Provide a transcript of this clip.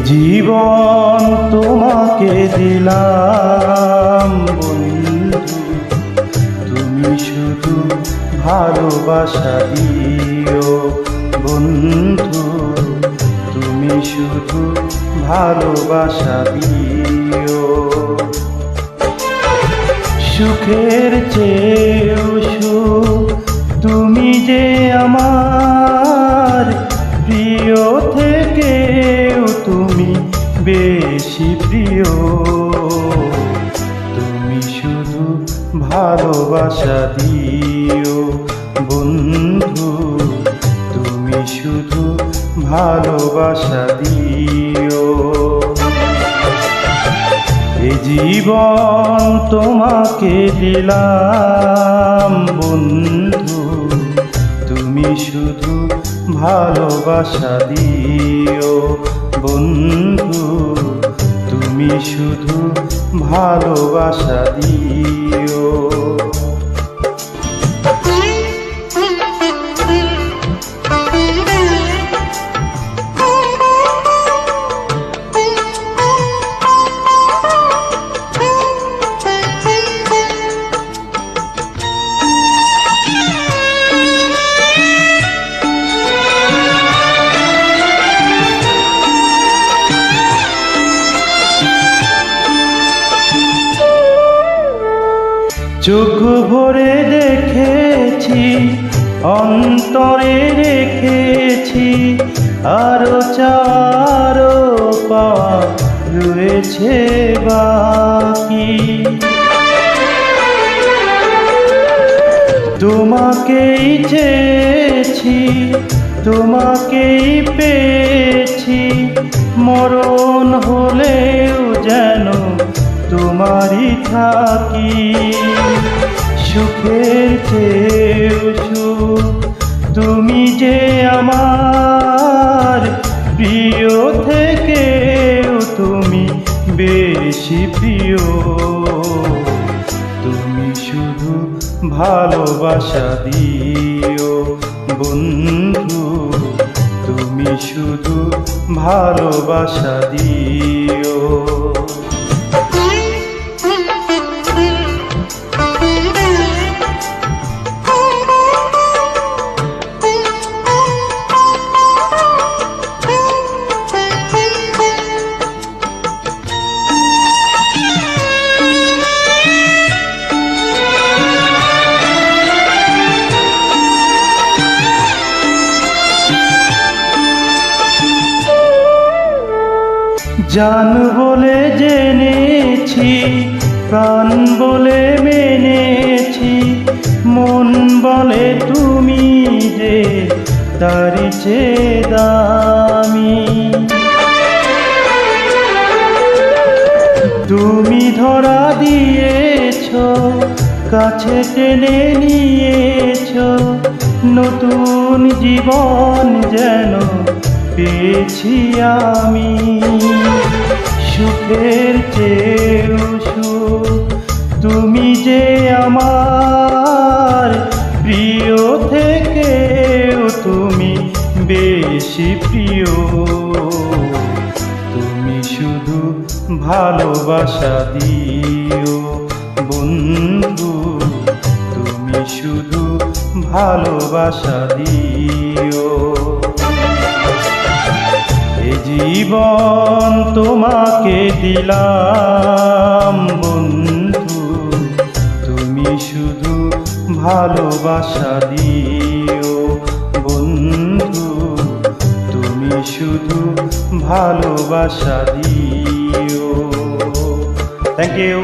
জীবন তোমাকে দিলাম বন্ধু, তুমি শুধু ভালোবাসা দিও বন্ধু, তুমি শুধু ভালোবাসা দিও। সুখের চেয়েও সুখ তুমি যে আমার, প্রিয় থেকেও তুমি বেশি প্রিয়। তুমি শুধু ভালোবাসা দিও বন্ধু, তুমি শুধু ভালোবাসা দিও। এ জীবন তোমাকে দিলাম বন্ধু, তুমি শুধু ভালোবাসা দিও বন্ধু, তুমি শুধু ভালোবাসা দিও। চোখ ভরে দেখেছি, অন্তরে রেখেছি, আরো চারো পাওয়া রয়েছে বাকি। তোমাকেই চেয়েছি, তোমাকেই পেয়েছি, মরণ হলেও যেন তোমারই থাকি। সুখের চেয়েও সুখ তুমি যে আমার, প্রিয় থেকেও তুমি বেশি প্রিয়। তুমি শুধু ভালোবাসা দিও বন্ধু, তুমি শুধু ভালোবাসা দিও। জান বলে জেনেছি, প্রাণ বলে মেনেছি, মন বলে তুমি যে তারি চেয়ে দামি। তুমি ধরা দিয়েছ, কাছে টেনে নিয়েছ, নতুন জীবন যেন পেয়েছি আমি। সুখের চেয়েও সুখ তুমি যে আমার, প্রিয় থেকেও তুমি বেশি প্রিয়। তুমি শুধু ভালোবাসা দিও বন্ধু, তুমি শুধু ভালোবাসা দিও। এ জীবন তোমাকে দিলাম বন্ধু, তুমি শুধু ভালোবাসা দিও বন্ধু, তুমি শুধু ভালোবাসা দিও। Thank you.